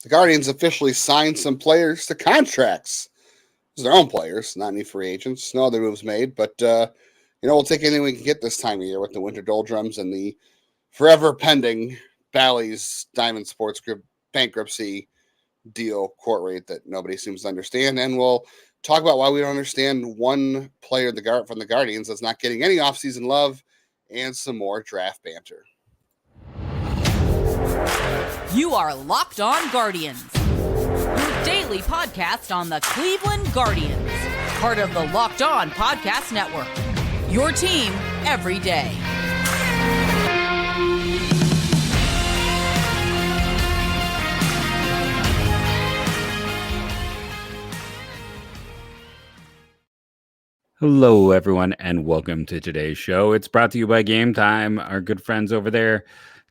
the Guardians officially signed some players to contracts. Those are their own players, not any free agents. No other moves made, but we'll take anything we can get this time of year with the winter doldrums and the forever pending Bally's Diamond Sports Group bankruptcy deal court rate that nobody seems to understand. And we'll talk about why we don't understand one player from the Guardians that's not getting any offseason love and some more draft banter. You are Locked On Guardians, your daily podcast on the Cleveland Guardians, part of the Locked On Podcast Network, your team every day. Hello, everyone, and welcome to today's show. It's brought to you by Gametime, our good friends over there.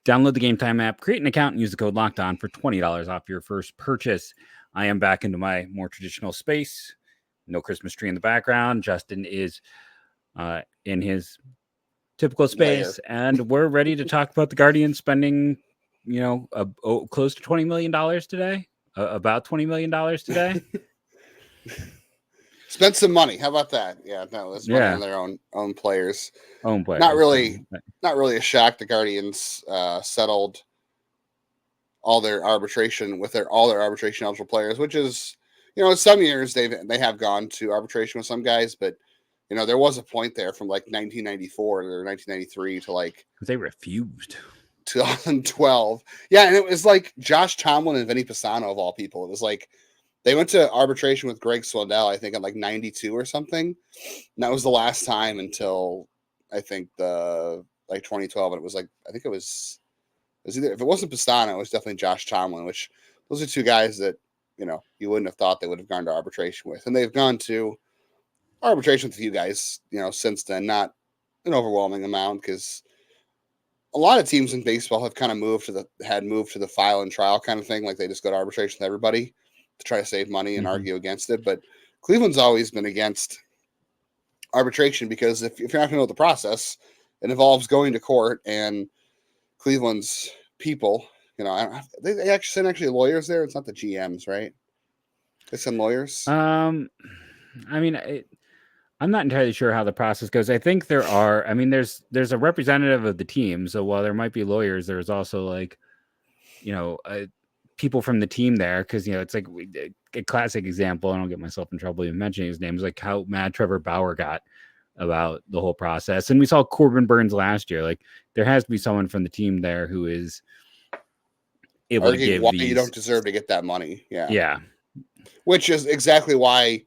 Download the Gametime app, create an account, and use the code LOCKEDON for $20 off your first purchase. I am back into my more traditional space. No Christmas tree in the background. Justin is in his typical space, and we're ready to talk about the Guardians spending, close to $20 million today. About $20 million today. Spent some money. How about that? Yeah, no, that's money on their own players. Not really a shock. The Guardians settled all their arbitration with all their arbitration eligible players, which is, some years they have gone to arbitration with some guys, but there was a point there from like 1994 to 1993 to like they refused 2012. Yeah, and it was like Josh Tomlin and Vinny Pisano of all people. It was like they went to arbitration with Greg Swindell, I think, in like 92 or something. And that was the last time until I think the 2012. And it was like, I think it was either, if it wasn't Pistano, it was definitely Josh Tomlin, which those are two guys that, you wouldn't have thought they would have gone to arbitration with. And they've gone to arbitration with a few guys, since then, not an overwhelming amount, because a lot of teams in baseball have kind of moved to the file and trial kind of thing. Like they just go to arbitration with everybody to try to save money and argue against it. But Cleveland's always been against arbitration because if you're not going to know the process, it involves going to court, and Cleveland's people, they actually send lawyers there. It's not the GMs, right? They send lawyers. I'm not entirely sure how the process goes. I think there's a representative of the team. So while there might be lawyers, there's also people from the team there, because it's like a classic example. I don't get myself in trouble even mentioning his name, is like how mad Trevor Bauer got about the whole process. And we saw Corbin Burns last year. Like there has to be someone from the team there who is able to give why you don't deserve to get that money. Yeah. Which is exactly why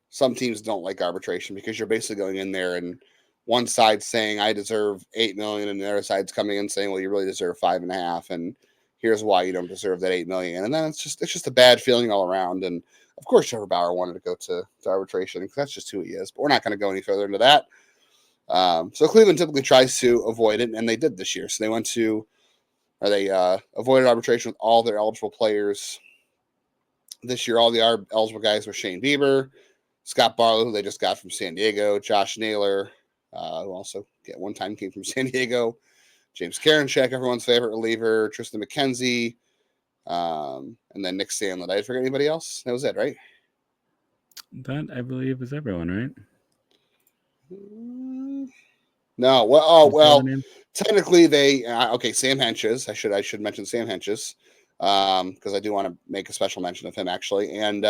some teams don't like arbitration, because you're basically going in there and one side's saying I deserve $8 million, and the other side's coming in saying, well, you really deserve $5.5 million, and here's why you don't deserve that $8 million. And then it's just a bad feeling all around. And of course, Trevor Bauer wanted to go to arbitration because that's just who he is. But we're not going to go any further into that. So Cleveland typically tries to avoid it, and they did this year. So they avoided arbitration with all their eligible players this year. All the eligible guys were Shane Bieber, Scott Barlow, who they just got from San Diego, Josh Naylor, who also one time came from San Diego, James Karinchak, everyone's favorite reliever, Triston McKenzie, and then Nick Sandlin. Did I forget anybody else? That was it, right? That, I believe, is everyone, right? No. Well, technically they Sam Hentges. I should mention Sam Hentges, because I do want to make a special mention of him, actually. And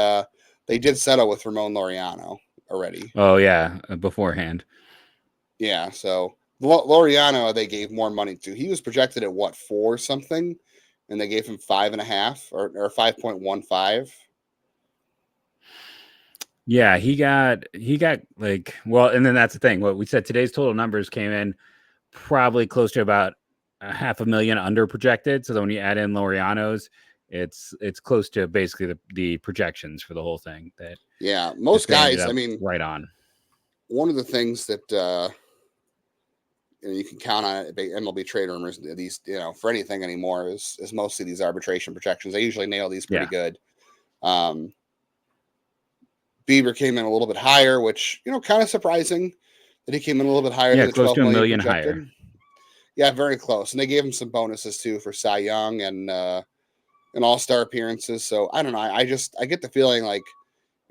they did settle with Ramon Laureano already. Oh, yeah, beforehand. Yeah, so Laureano, they gave more money to. He was projected at 4 something, and they gave him 5.5 or 5.15. Yeah, he got and then that's the thing. What we said, today's total numbers came in probably close to about $500,000 under projected. So then when you add in Laureano's, it's close to basically the projections for the whole thing. Most guys, right on. One of the things that you can count on it, MLB trade rumors, these, for anything anymore, is mostly these arbitration projections. They usually nail these pretty good. Bieber came in a little bit higher, which, kind of surprising that he came in a little bit higher. Yeah, than close to $1 million projected. Higher. Yeah, very close. And they gave him some bonuses too for Cy Young and and all-star appearances. So I don't know. I get the feeling like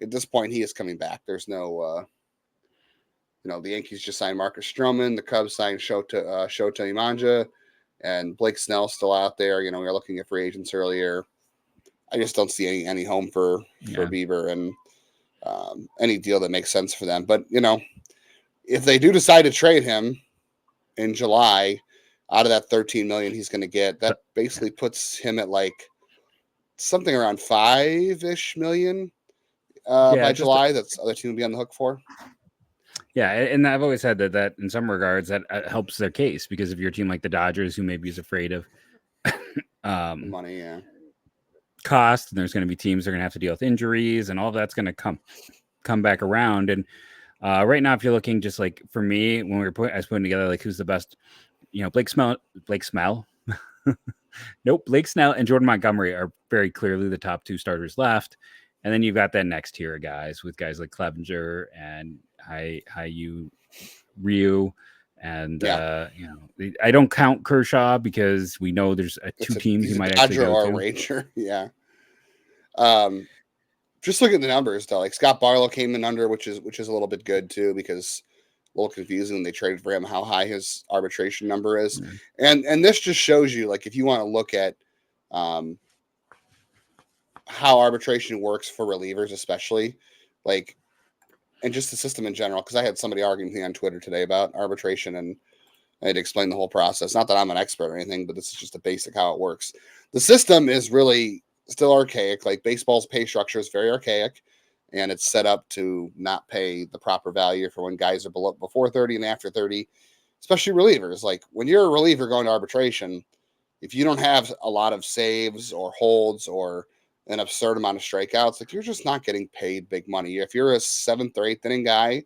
at this point he is coming back. There's no, the Yankees just signed Marcus Stroman. The Cubs signed Shota Imanja, and Blake Snell's still out there. We were looking at free agents earlier. I just don't see any home for Bieber and any deal that makes sense for them. But, if they do decide to trade him in July, out of that $13 million he's going to get, that basically puts him at like something around $5-ish million by July. That's other team will be on the hook for. Yeah, and I've always said that in some regards that helps their case, because if you're a team like the Dodgers, who maybe is afraid of money, cost, and there's going to be teams that are going to have to deal with injuries, and all of that's going to come back around. And right now, if you're looking, just like for me, when I was putting together like who's the best, Blake Snell. Nope, Blake Snell and Jordan Montgomery are very clearly the top two starters left. And then you've got that next tier of guys with guys like Clevenger and Ryu. And, I don't count Kershaw because we know there's two teams he might actually go to. Ranger. Yeah. Just look at the numbers though. Like Scott Barlow came in under, which is a little bit good too, because a little confusing when they traded for him how high his arbitration number is. Mm-hmm. And this just shows you, like, if you want to look at how arbitration works for relievers, especially, like, and just the system in general, because I had somebody arguing with me on Twitter today about arbitration, and I had to explain the whole process. Not that I'm an expert or anything, but this is just a basic how it works. The system is really still archaic. Like baseball's pay structure is very archaic, and it's set up to not pay the proper value for when guys are before 30 and after 30, especially relievers. Like when you're a reliever going to arbitration, if you don't have a lot of saves or holds or an absurd amount of strikeouts, like you're just not getting paid big money. If you're a 7th or 8th inning guy,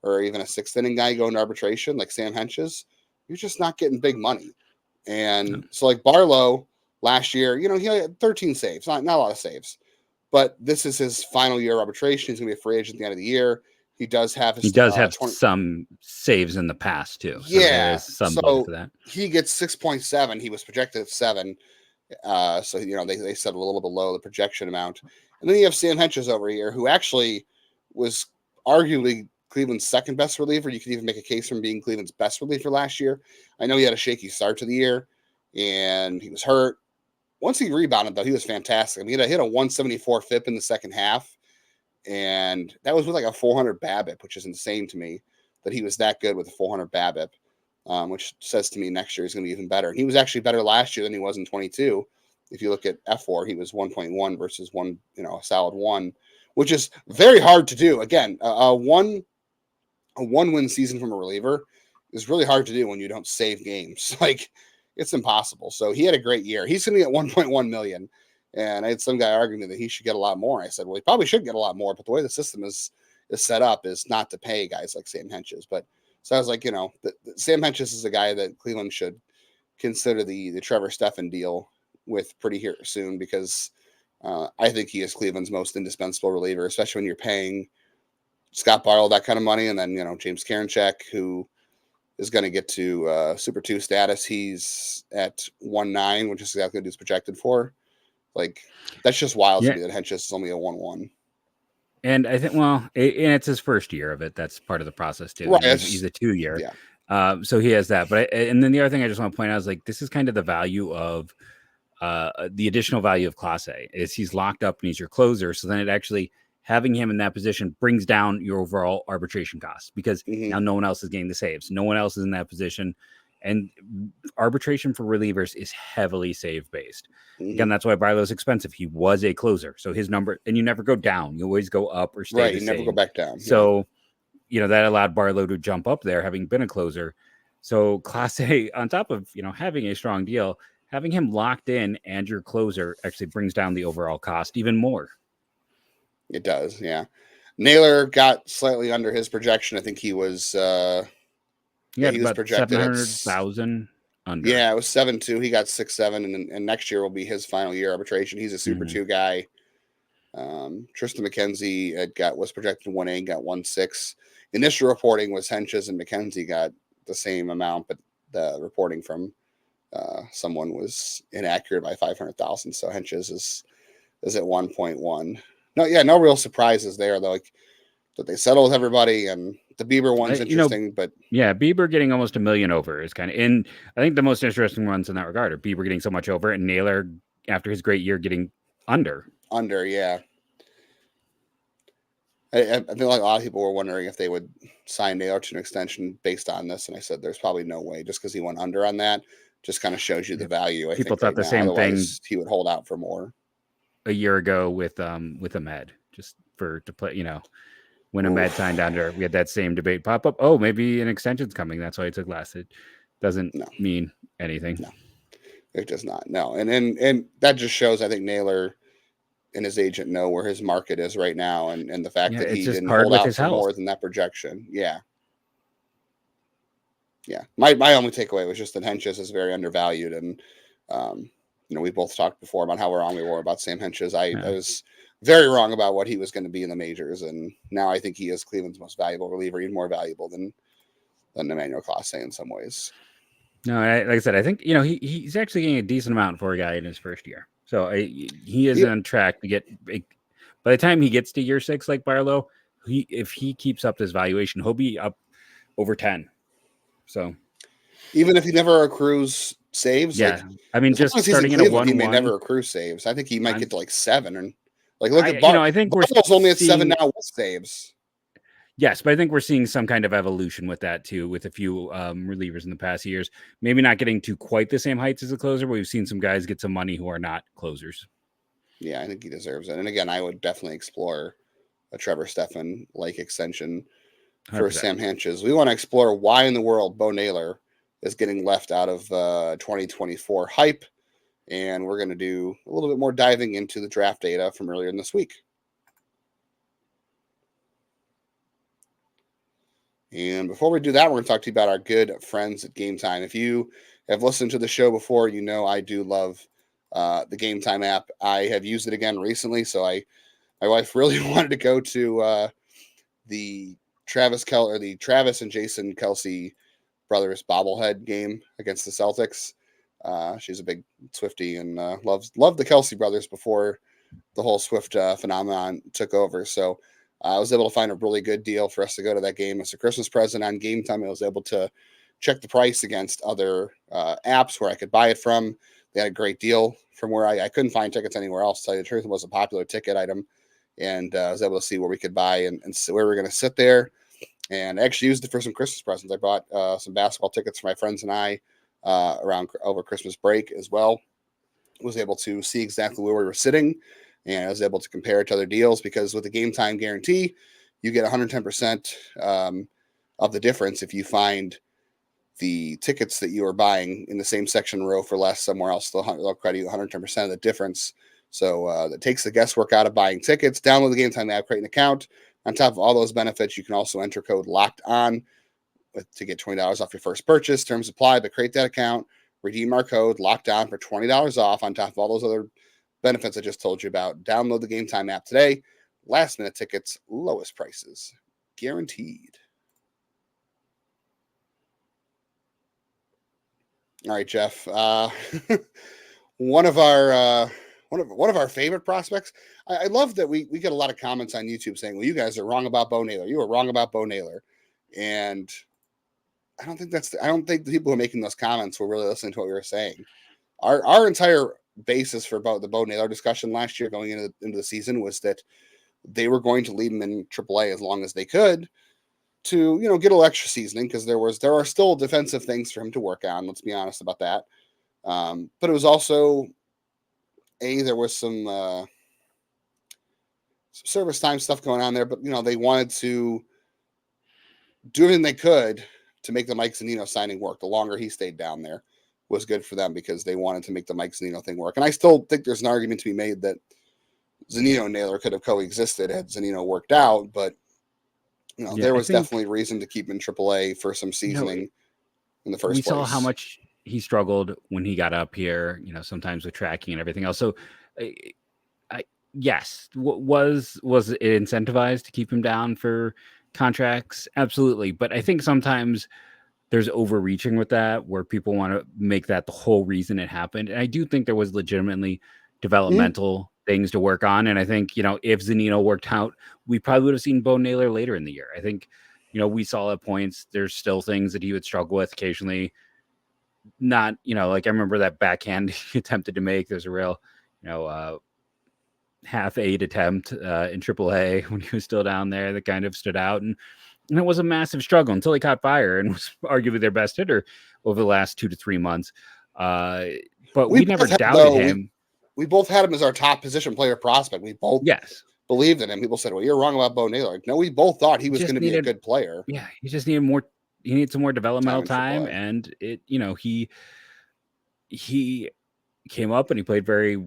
or even a 6th inning guy going to arbitration, like Sam Hentges, you're just not getting big money. And so like Barlow last year, he had 13 saves, not a lot of saves, but this is his final year of arbitration. He's going to be a free agent at the end of the year. He does have some saves in the past too. So so that. He gets 6.7. He was projected at 7. So, they set a little below the projection amount. And then you have Sam Hentges over here, who actually was arguably Cleveland's second best reliever. You could even make a case from being Cleveland's best reliever last year. I know he had a shaky start to the year and he was hurt. Once he rebounded, though, he was fantastic. I mean, he hit a 174 FIP in the second half, and that was with like a 400 BABIP, which is insane to me that he was that good with a 400 BABIP. Which says to me next year he's going to be even better. And he was actually better last year than he was in 22. If you look at F4, he was 1.1 versus a solid 1, which is very hard to do. Again, a one-win season from a reliever is really hard to do when you don't save games. Like, it's impossible. So he had a great year. He's going to get 1.1 million. And I had some guy arguing that he should get a lot more. I said, well, he probably should get a lot more, but the way the system is set up is not to pay guys like Sam Hentges. But so I was like, Sam Hentges is a guy that Cleveland should consider the Trevor Stephan deal with pretty here soon, because I think he is Cleveland's most indispensable reliever, especially when you're paying Scott Barlow that kind of money. And then, James Karinchak, who is going to get to Super 2 status. He's at 1.9, which is exactly what he's projected for. Like, that's just wild to me that Hentges is only a 1.1. And I think, and it's his first year of it. That's part of the process too. Right. He's a 2-year. Yeah. So he has that. But and then the other thing I just want to point out is, like, this is kind of the value of the additional value of Class A is he's locked up and he's your closer. So then it actually, having him in that position brings down your overall arbitration costs, because now no one else is getting the saves. No one else is in that position. And arbitration for relievers is heavily save based. Again, that's why Barlow's expensive. He was a closer, so his number, and you never go down. You always go up or stay. Right, you never go back down. So, that allowed Barlow to jump up there, having been a closer. So Class A, on top of having a strong deal, having him locked in and your closer actually brings down the overall cost even more. It does, yeah. Naylor got slightly under his projection. I think he was. He was projected 700,000 under. Yeah, it was 7.2. He got 6.7, and next year will be his final year arbitration. He's a Super 2 guy. Triston McKenzie was projected 1.8, got 1.6. Initial reporting was Hentges and McKenzie got the same amount, but the reporting from someone was inaccurate by 500,000. So Hentges is at 1.1. No real surprises there though. Like that they settle with everybody, and the Bieber one's interesting, but yeah, Bieber getting almost $1 million over is kind of, and I think the most interesting ones in that regard are Bieber getting so much over and Naylor after his great year getting under. Yeah. I feel like a lot of people were wondering if they would sign Naylor to an extension based on this, and I said there's probably no way, just because he went under on that. Just kind of shows you the value. People think thought right the now. same Otherwise, thing he would hold out for more a year ago with Ahmed, just to play, when Ahmed signed under, we had that same debate pop up. Oh, maybe an extension's coming. That's why he took less. It doesn't mean anything. No, it does not. No, and that just shows. I think Naylor and his agent know where his market is right now, and the fact that he didn't hold out for more than that projection. Yeah. My only takeaway was just that Hentges is very undervalued, and we both talked before about how wrong we were about Sam Hentges. I was very wrong about what he was going to be in the majors, and now I think he is Cleveland's most valuable reliever, even more valuable than Emmanuel Clase in some ways. No, like I said, I think he's actually getting a decent amount for a guy in his first year, so he is on track to get. By the time he gets to year 6, like Barlow, if he keeps up this valuation, he'll be up over 10. So even if he never accrues saves, I mean, just starting in a 1-1, he may never accrue saves. I think he might get to like 7, and look at I think Barlow's only at 7 now with saves. Yes, but I think we're seeing some kind of evolution with that too, with a few relievers in the past years. Maybe not getting to quite the same heights as a closer, but we've seen some guys get some money who are not closers. Yeah, I think he deserves it. And again, I would definitely explore a Trevor Stephan-like extension for 100%. Sam Hentges. We want to explore why in the world Bo Naylor is getting left out of 2024 hype. And we're going to do a little bit more diving into the draft data from earlier in this week. And before we do that, we're going to talk to you about our good friends at Gametime. If you have listened to the show before, you know I do love the Gametime app. I have used it again recently, so my wife really wanted to go to the Travis and Jason Kelce brothers bobblehead game against the Celtics. She's a big Swiftie and loved the Kelce brothers before the whole Swift phenomenon took over. So I was able to find a really good deal for us to go to that game as a Christmas present on Gametime. I was able to check the price against other apps where I could buy it from. They had a great deal from where I couldn't find tickets anywhere else. To tell you the truth, it was a popular ticket item. And I was able to see where we could buy and where we were going to sit there. And I actually used it for some Christmas presents. I bought some basketball tickets for my friends and I over Christmas break as well. Was able to see exactly where we were sitting. And I was able to compare it to other deals because with the Gametime guarantee, you get 110% of the difference if you find the tickets that you are buying in the same section row for less somewhere else. They'll credit you 110% of the difference. So that takes the guesswork out of buying tickets. Download the Gametime app, create an account. On top of all those benefits, you can also enter code LOCKED ON to get $20 off your first purchase. Terms apply, but create that account, redeem our code LOCKED ON for $20 off on top of all those other benefits I just told you about. Download the Gametime app today. Last minute tickets, lowest prices, guaranteed. All right, Jeff. One of our favorite prospects. I love that we get a lot of comments on YouTube saying, "Well, you guys are wrong about Bo Naylor. You were wrong about Bo Naylor," and I don't think the people who are making those comments were really listening to what we were saying. Our entire basis for about the Bo Naylor discussion last year going into the season was that they were going to leave him in AAA as long as they could to, get a little extra seasoning because there are still defensive things for him to work on. Let's be honest about that. But it was also there was some service time stuff going on there, but they wanted to do everything they could to make the Mike Zunino signing work. The longer he stayed down there was good for them because they wanted to make the Mike Zunino thing work. And I still think there's an argument to be made that Zunino and Naylor could have coexisted had Zunino worked out, but there was definitely reason to keep him in AAA for some seasoning in the first place. We saw how much he struggled when he got up here, sometimes with tracking and everything else. So yes, was it incentivized to keep him down for contracts? Absolutely. But I think sometimes there's overreaching with that, where people want to make that the whole reason it happened. And I do think there was legitimately developmental things to work on. And I think, if Zunino worked out, we probably would have seen Bo Naylor later in the year. I think, we saw at points, there's still things that he would struggle with occasionally. Not, like I remember that backhand he attempted to make. There's a real, half-8 attempt in AAA when he was still down there that kind of stood out. And it was a massive struggle until he caught fire and was arguably their best hitter over the last 2 to 3 months. But we never doubted him. We both had him as our top position player prospect. We both believed in him. People said, well, you're wrong about Bo Naylor. No, we both thought he was going to be a good player. Yeah, he just needed more. He needs some more developmental time. And he came up and he played very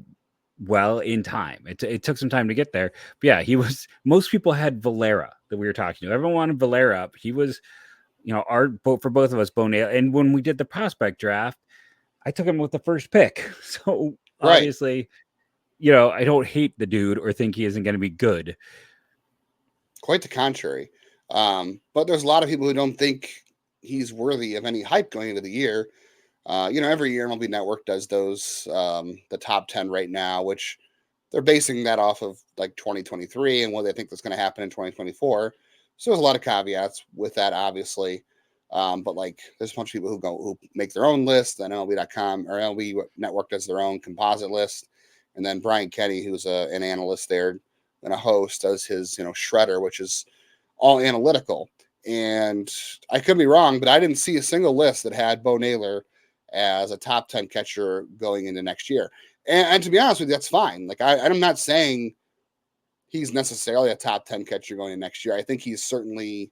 well in time. It took some time to get there. But yeah, most people had Valera that we were talking to. Everyone wanted Valera up. He was, our vote for both of us, Bo Naylor. And when we did the prospect draft, I took him with the first pick. So obviously, I don't hate the dude or think he isn't going to be good. Quite the contrary. But there's a lot of people who don't think he's worthy of any hype going into the year. Every year MLB Network does those, the top 10 right now, which they're basing that off of like 2023 and what they think is going to happen in 2024. So there's a lot of caveats with that, obviously. But like there's a bunch of people who make their own list, then MLB.com or MLB Network does their own composite list. And then Brian Kenny, who's an analyst there and a host, does his, shredder, which is all analytical. And I could be wrong, but I didn't see a single list that had Bo Naylor as a top 10 catcher going into next year. And to be honest with you, that's fine. Like I'm not saying he's necessarily a top 10 catcher going into next year. I think he's certainly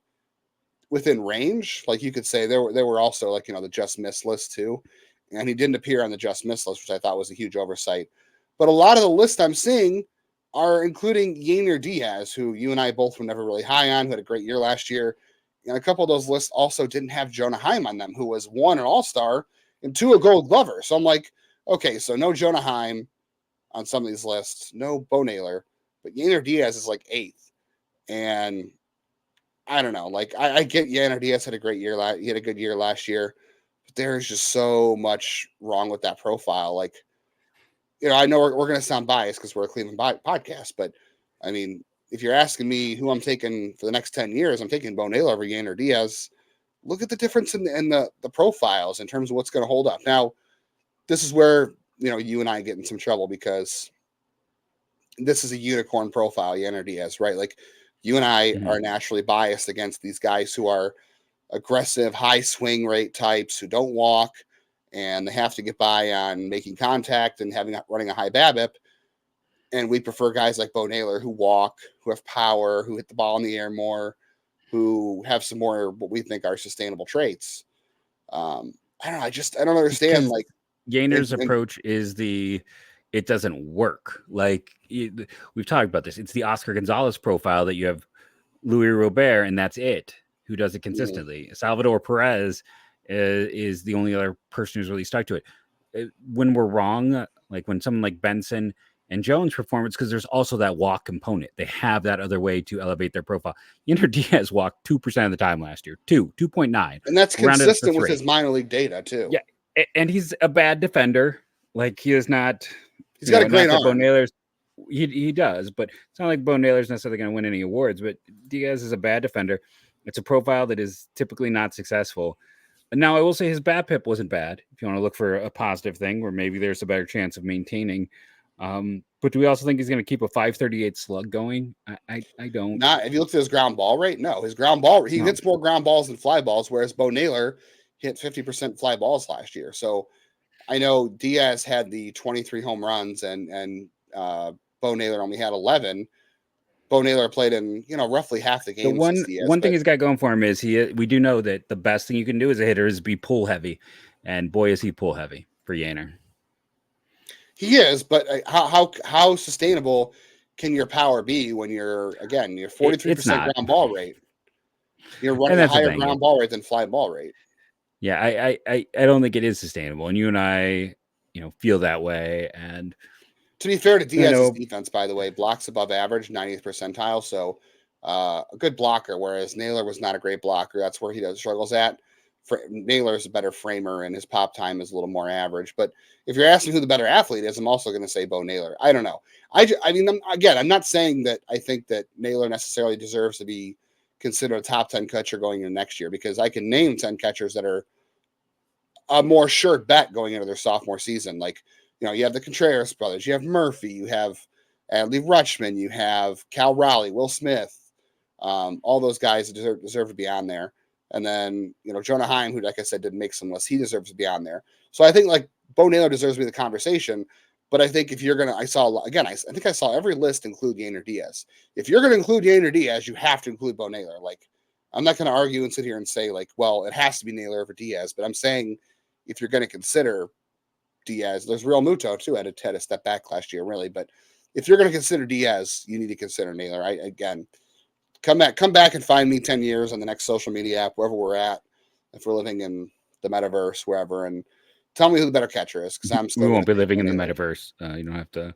within range. Like you could say there were also like, the just miss list too. And he didn't appear on the just miss list, which I thought was a huge oversight. But a lot of the lists I'm seeing are including Yainer Diaz, who you and I both were never really high on, who had a great year last year. And a couple of those lists also didn't have Jonah Heim on them, who was 1 an all-star and 2 a gold glover. So I'm like, okay, so no Jonah Heim on some of these lists, no Bo Naylor, but Yainer Diaz is like 8th. And I don't know, like I get Yainer Diaz had a great year. He had a good year last year, but there's just so much wrong with that profile. Like, I know we're going to sound biased because we're a Cleveland podcast, but I mean, if you're asking me who I'm taking for the next 10 years, I'm taking Bo Naylor over Yainer Diaz. Look at the difference in the profiles in terms of what's going to hold up. Now, this is where, you and I get in some trouble because this is a unicorn profile, Yainer Diaz, right? Like you and I are naturally biased against these guys who are aggressive, high swing rate types who don't walk, and they have to get by on making contact and running a high BABIP. And we prefer guys like Bo Naylor who walk, who have power, who hit the ball in the air more, who have some more what we think are sustainable traits. I don't know. I don't understand. Like Yainer's approach is it doesn't work. Like we've talked about this. It's the Oscar Gonzalez profile that you have Luis Robert, and that's it. Who does it consistently? Salvador Perez is the only other person who's really stuck to it. When we're wrong, like when someone like Benson and Jones perform, it's because there's also that walk component. They have that other way to elevate their profile. Yainer Diaz walked 2% of the time last year, 2.9. And that's consistent with his minor league data too. Yeah. And he's a bad defender. Like he is not. He's got a great arm. Bo Naylor's, he does, but it's not like Bo Naylor's necessarily going to win any awards, but Diaz is a bad defender. It's a profile that is typically not successful. And now I will say his BABIP wasn't bad. If you want to look for a positive thing where maybe there's a better chance of maintaining. But do we also think he's going to keep a 538 slug going? I don't. Not if you look at his ground ball rate. No, his ground ball, he hits more ground balls than fly balls, whereas Bo Naylor hit 50% fly balls last year. So I know Diaz had the 23 home runs and Bo Naylor only had 11. Bo Naylor played in, roughly half the games. One thing he's got going for him is we do know that the best thing you can do as a hitter is be pull heavy. And boy, is he pull heavy for Yainer. He is, but how sustainable can your power be when you're 43% ground ball rate? You're running a higher ground ball rate than fly ball rate. Yeah, I don't think it is sustainable. And you and I, feel that way. And to be fair to Diaz's defense, by the way, blocks above average, 90th percentile. So a good blocker, whereas Naylor was not a great blocker. That's where he struggles at. Naylor is a better framer and his pop time is a little more average. But if you're asking who the better athlete is, I'm also going to say Bo Naylor. I don't know. I mean, I'm not saying that I think that Naylor necessarily deserves to be considered a top 10 catcher going into next year, because I can name 10 catchers that are a more sure bet going into their sophomore season. Like, you have the Contreras brothers, you have Murphy, you have Adley Rutschman, you have Cal Raleigh, Will Smith, all those guys deserve to be on there. And then, Jonah Heim, who, like I said, didn't make some lists, he deserves to be on there. So I think like Bo Naylor deserves to be the conversation. But I think if you're going to, I think I saw every list include Yainer Diaz. If you're going to include Yainer Diaz, you have to include Bo Naylor. Like, I'm not going to argue and sit here and say like, well, it has to be Naylor over Diaz. But I'm saying if you're going to consider Diaz, there's Real Muto too, had a step back last year, really. But if you're going to consider Diaz, you need to consider Naylor. Again, come back and find me 10 years on the next social media app, wherever we're at, if we're living in the metaverse, wherever, and tell me who the better catcher is, because I'm still. We won't be living in the metaverse. You don't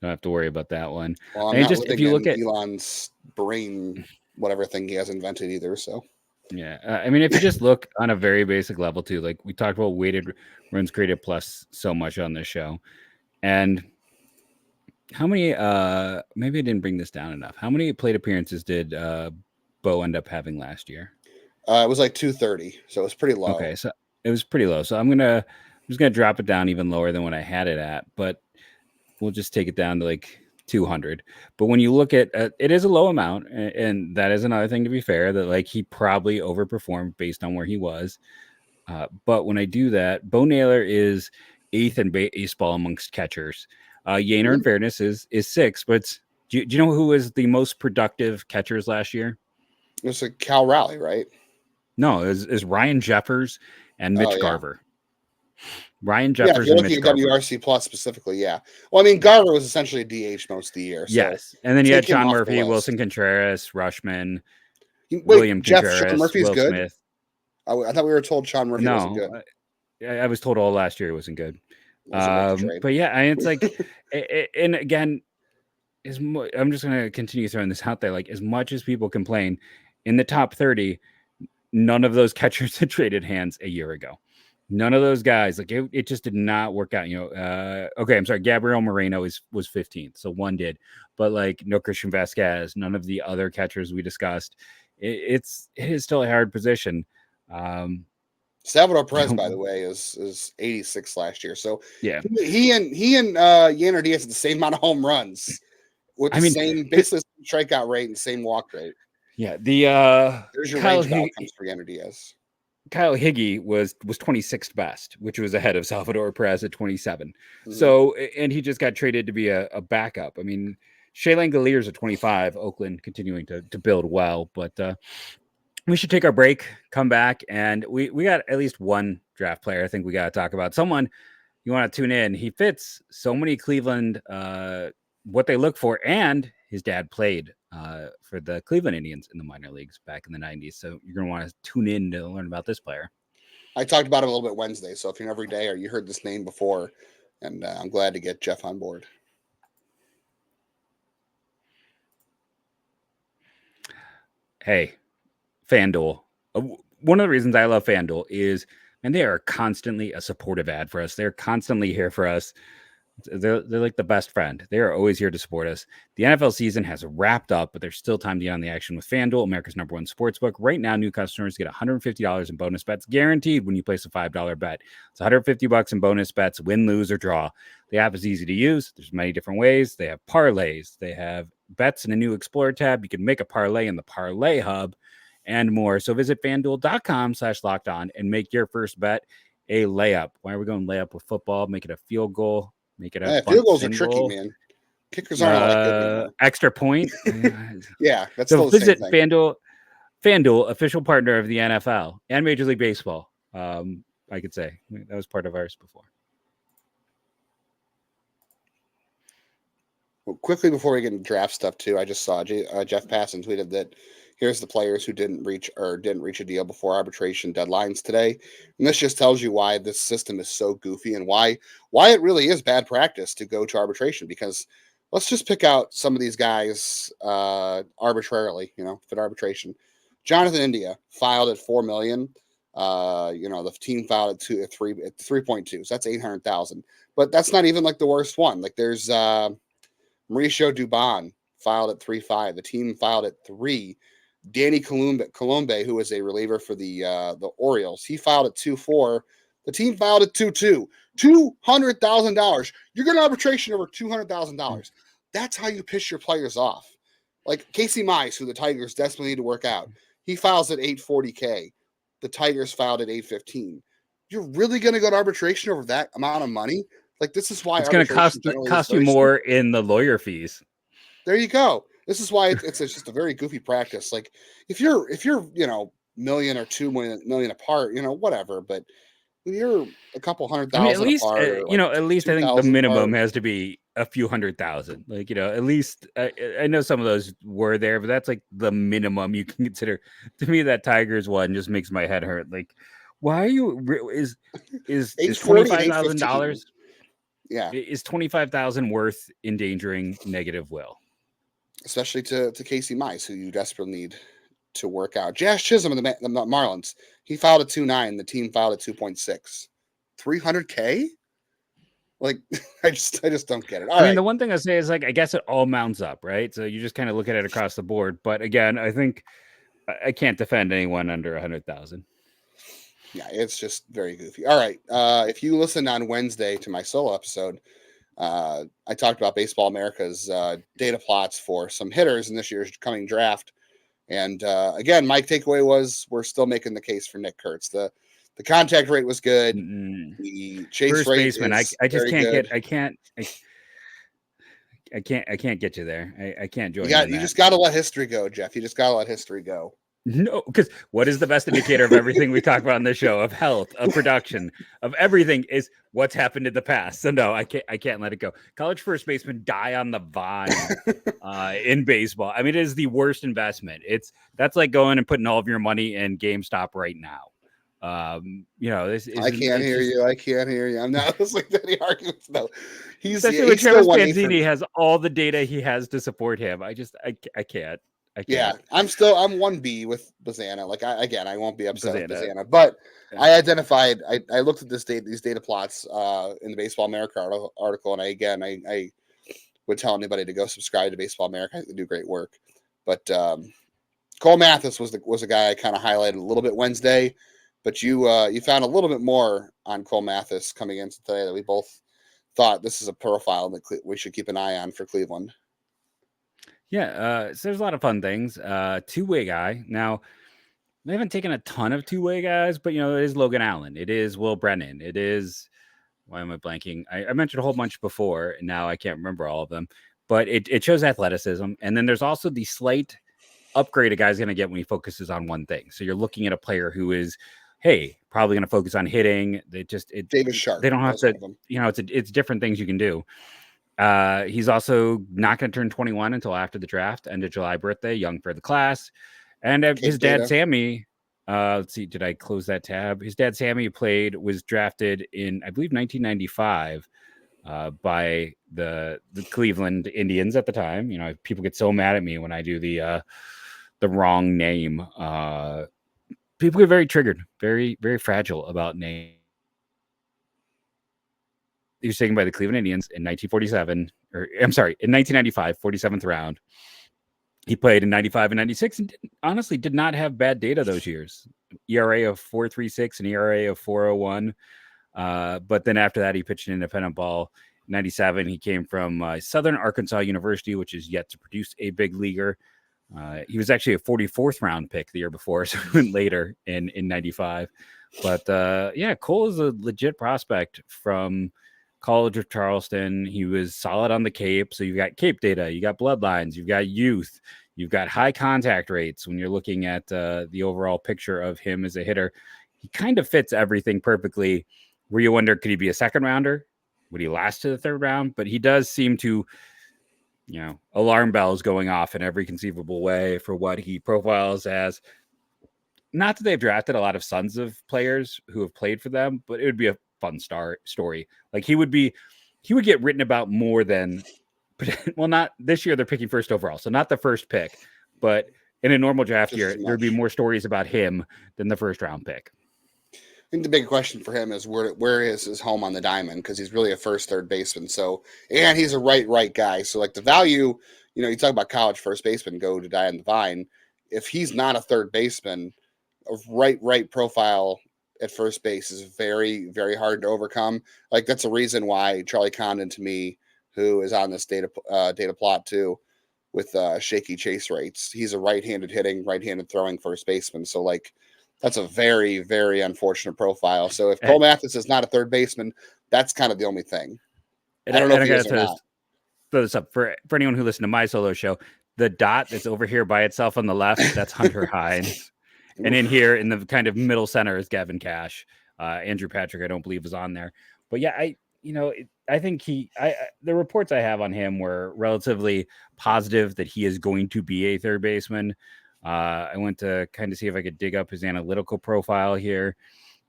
have to worry about that one. Well, I'm not just if you look at Elon's brain, whatever thing he has invented either. So yeah, I mean, if you just look on a very basic level too, like we talked about weighted runs created plus so much on this show, and how many? Maybe I didn't bring this down enough. How many plate appearances did Bo end up having last year? It was like 230, so it was pretty low. Okay, so it was pretty low. So I'm just gonna drop it down even lower than what I had it at, but we'll just take it down to like 200. But when you look at it is a low amount, and that is another thing to be fair, that like he probably overperformed based on where he was. But when I do that, Bo Naylor is 8th in baseball amongst catchers. Yainer, in fairness, is 6th. But do you know who was the most productive catchers last year? It was like Cal Raleigh, right? No, it was Ryan Jeffers and Mitch Garver. Ryan Yeah, Jeffers if you're and Mitch looking at Garver. WRC plus specifically, yeah. Well, I mean, Garver was essentially a DH most of the year. So yes, and then you had take him Sean off the Murphy, list. Wilson Contreras, Rushman, Wait, William Sean Contreras, Murphy's Will good? Smith. I thought we were told Sean Murphy wasn't good. I was told all last year it wasn't good. But yeah, it's like, and again, I'm just going to continue throwing this out there. Like, as much as people complain, in the top 30, none of those catchers had traded hands a year ago. None of those guys, like it just did not work out. Okay, I'm sorry. Gabriel Moreno was 15th, so one did, but like no Christian Vasquez, none of the other catchers we discussed. It is still a hard position. Salvador Perez, by the way, is 86 last year. So yeah, he and Yainer Diaz had the same amount of home runs with the same basically strikeout rate and same walk rate. Yeah, there's your range of outcomes for Yainer Diaz. Kyle Higgy was 26th best, which was ahead of Salvador Perez at 27. Mm-hmm. So, and he just got traded to be a backup. I mean, Shaylan Galier's at 25, Oakland continuing to build well, but we should take our break, come back, and we got at least one draft player I think we got to talk about. Someone you want to tune in. He fits so many Cleveland, what they look for, and his dad played for the Cleveland Indians in the minor leagues back in the 90s. So you're going to want to tune in to learn about this player. I talked about him a little bit Wednesday. So if you're every day or you heard this name before, and I'm glad to get Jeff on board. Hey, FanDuel. One of the reasons I love FanDuel is, and they are constantly a supportive ad for us. They're constantly here for us. They're like the best friend. They are always here to support us. The NFL season has wrapped up, but there's still time to get on the action with FanDuel, America's #1 sportsbook. Right now, new customers get $150 in bonus bets guaranteed when you place a $5 bet. It's $150 in bonus bets, win, lose, or draw. The app is easy to use. There's many different ways. They have parlays. They have bets in a new Explorer tab. You can make a parlay in the Parlay Hub and more. So visit FanDuel.com/lockedon and make your first bet a layup. Why are we going layup with football? Make it a field goal. Make it a field goals single. are tricky, man. Kickers aren't all that good anymore. Extra point. Yeah, that's so still the visit same thing. FanDuel, official partner of the NFL and Major League Baseball. I could say that was part of ours before. Well, quickly before we get into draft stuff too, I just saw Jeff Passan tweeted that here's the players who didn't reach a deal before arbitration deadlines today. And this just tells you why this system is so goofy and why it really is bad practice to go to arbitration, because let's just pick out some of these guys arbitrarily, fit arbitration. Jonathan India filed at $4 million. The team filed at 3.2, so that's 800,000. But that's not even like the worst one. Like there's Mauricio Dubon filed at 3.5. The team filed at 3. Danny Colombe, who is a reliever for the Orioles, he filed at 2.4. The team filed at 2.2. $200,000. You're going to arbitration over $200,000. That's how you piss your players off. Like Casey Mize, who the Tigers desperately need to work out, he files at 840K. The Tigers filed at 815. You're really going to go to arbitration over that amount of money? Like, this is why it's going to cost you more in the lawyer fees. There you go. This is why it's just a very goofy practice. Like, if you're million or 2 million apart, whatever. But when you're a couple 100,000 at least, apart, at least I think the minimum has to be a few 100,000. Like, at least I know some of those were there, but that's like the minimum you can consider. To me, that Tigers one just makes my head hurt. Like, why are you is $25,000? Yeah, is 25,000 worth endangering negative will, especially to Casey Mize, who you desperately need to work out. Jazz Chisholm of the Marlins, he filed at 2.9. The team filed at 2.6. 300K. Like, I just don't get it. I mean, the one thing I say is, like, I guess it all mounts up, right? So you just kind of look at it across the board. But again, I think I can't defend anyone under 100,000. Yeah, it's just very goofy. All right. If you listen on Wednesday to my solo episode, I talked about Baseball America's data plots for some hitters in this year's coming draft. And again, my takeaway was we're still making the case for Nick Kurtz. The contact rate was good. The chase first rate baseman, is I just can't good. I can't get you there. I can't join you just got to let history go, Jeff. You just got to let history go. No, because what is the best indicator of everything we talk about on this show, of health, of production, of everything, is what's happened in the past. So no, I can't let it go. College first basemen die on the vine in baseball. I mean, it is the worst investment. That's like going and putting all of your money in GameStop right now. This is. I can't hear you. I'm not listening to any arguments. No, especially when Travis Panzini has all the data he has to support him. I can't. Yeah, I'm 1B with Bazana. Like I won't be upset with Bazana, but yeah. I looked at these data plots in the Baseball America article, and I would tell anybody to go subscribe to Baseball America. I think they do great work. But Cole Mathis was a guy I kind of highlighted a little bit Wednesday, but you found a little bit more on Cole Mathis coming into today that we both thought this is a profile that we should keep an eye on for Cleveland. Yeah, so there's a lot of fun things. Two-way guy. Now, they haven't taken a ton of two-way guys, but, it is Logan Allen. It is Will Brennan. It is, why am I blanking? I mentioned a whole bunch before, and now I can't remember all of them. But it shows athleticism. And then there's also the slight upgrade a guy's going to get when he focuses on one thing. So you're looking at a player who is, probably going to focus on hitting. David Sharp. They don't have to, it's different things you can do. He's also not going to turn 21 until after the draft, end of July birthday, young for the class. And his dad, Sammy, let's see, did I close that tab? His dad, Sammy, was drafted in, I believe, 1995 by the Cleveland Indians at the time. People get so mad at me when I do the wrong name. People get very triggered, very, very fragile about name. He was taken by the Cleveland Indians in 1995, 47th round. He played in 95 and 96 and honestly did not have bad data those years. ERA of 4.36 and ERA of 4.01. But then after that, he pitched an independent ball. 97, he came from Southern Arkansas University, which is yet to produce a big leaguer. He was actually a 44th round pick the year before, so he went later in 95. But Cole is a legit prospect from College of Charleston. He was solid on the Cape. So you've got Cape data, you got bloodlines, you've got youth, you've got high contact rates. When you're looking at the overall picture of him as a hitter, he kind of fits everything perfectly. Where you wonder, could he be a second rounder? Would he last to the third round? But he does seem to, alarm bells going off in every conceivable way for what he profiles as. Not that they've drafted a lot of sons of players who have played for them, but it would be a fun story. Like he would get written about more than, well, not this year. They're picking first overall, so not the first pick, but in a normal draft year, there'd be more stories about him than the first round pick. think the big question for him is where is his home on the diamond, because he's really a first, third baseman. So, and he's a right guy. So like the value, you talk about college first baseman, go to die on the vine. If he's not a third baseman, a right profile at first base is very, very hard to overcome. Like that's a reason why Charlie Condon, to me, who is on this data plot too, with shaky chase rates, he's a right-handed hitting, right-handed throwing first baseman. So like that's a very, very unfortunate profile. So if Cole Mathis is not a third baseman, that's kind of the only thing. I don't know if he is or not. Throw this up for anyone who listened to my solo show. The dot that's over here by itself on the left, that's Hunter Hines. And in here in the kind of middle center is Gavin Cash. Andrew Patrick, I don't believe, is on there. But yeah, I think the reports I have on him were relatively positive that he is going to be a third baseman. I went to kind of see if I could dig up his analytical profile here.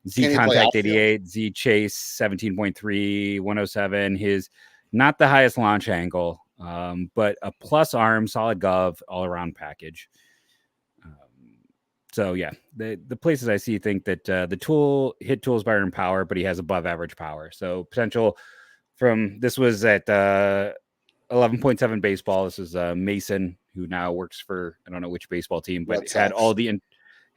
Z contact 88, Z chase 17.3, 107. His not the highest launch angle, but a plus arm, solid glove, all around package. So yeah, the places I see think that the hit tools better in power, but he has above average power. So potential from this was at 11.7 baseball. This is Mason, who now works for I don't know which baseball team, but had all the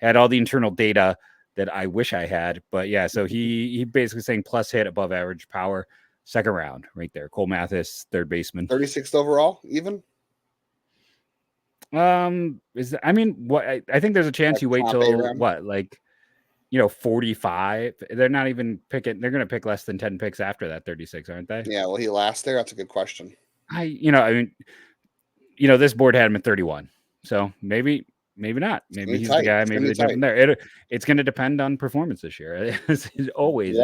internal data that I wish I had. But yeah, so he basically saying plus hit, above average power, second round right there. Cole Mathis, third baseman, 36th overall, even. I think there's a chance you wait till what, 45. They're not even picking. They're going to pick less than 10 picks after that 36, aren't they? Yeah. Will he last there? That's a good question. This board had him at 31, so maybe not. Maybe he's tight. The guy. Maybe they jump in there. It's going to depend on performance this year. It's always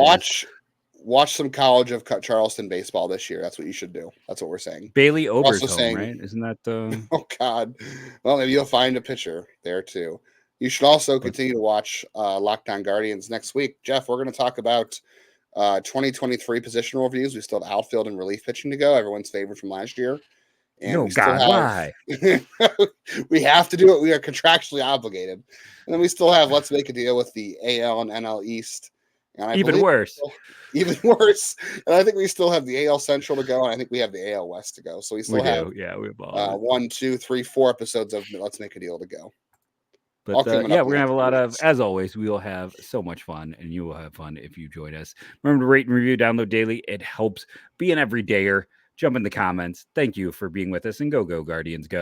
watch some College of Charleston baseball this year. That's what you should do. That's what we're saying. Bailey Ober's home, right? Isn't that the? Oh God. Well, maybe you'll find a pitcher there too. You should also continue to watch Locked On Guardians next week. Jeff, we're going to talk about 2023 positional reviews. We still have outfield and relief pitching to go. Everyone's favorite from last year. And why? We have to do it. We are contractually obligated. And then we still have Let's Make a Deal with the AL and NL East. And even worse. And I think we still have the AL Central to go, and I think we have the AL West to go. So we still have we have 1, 2, 3, 4 episodes of Let's Make a Deal to go. But we're gonna have a lot of, as always, we will have so much fun, and you will have fun if you join us. Remember to rate and review, download daily. It helps. Be an everydayer. Jump in the comments. Thank you for being with us, and go Guardians, go.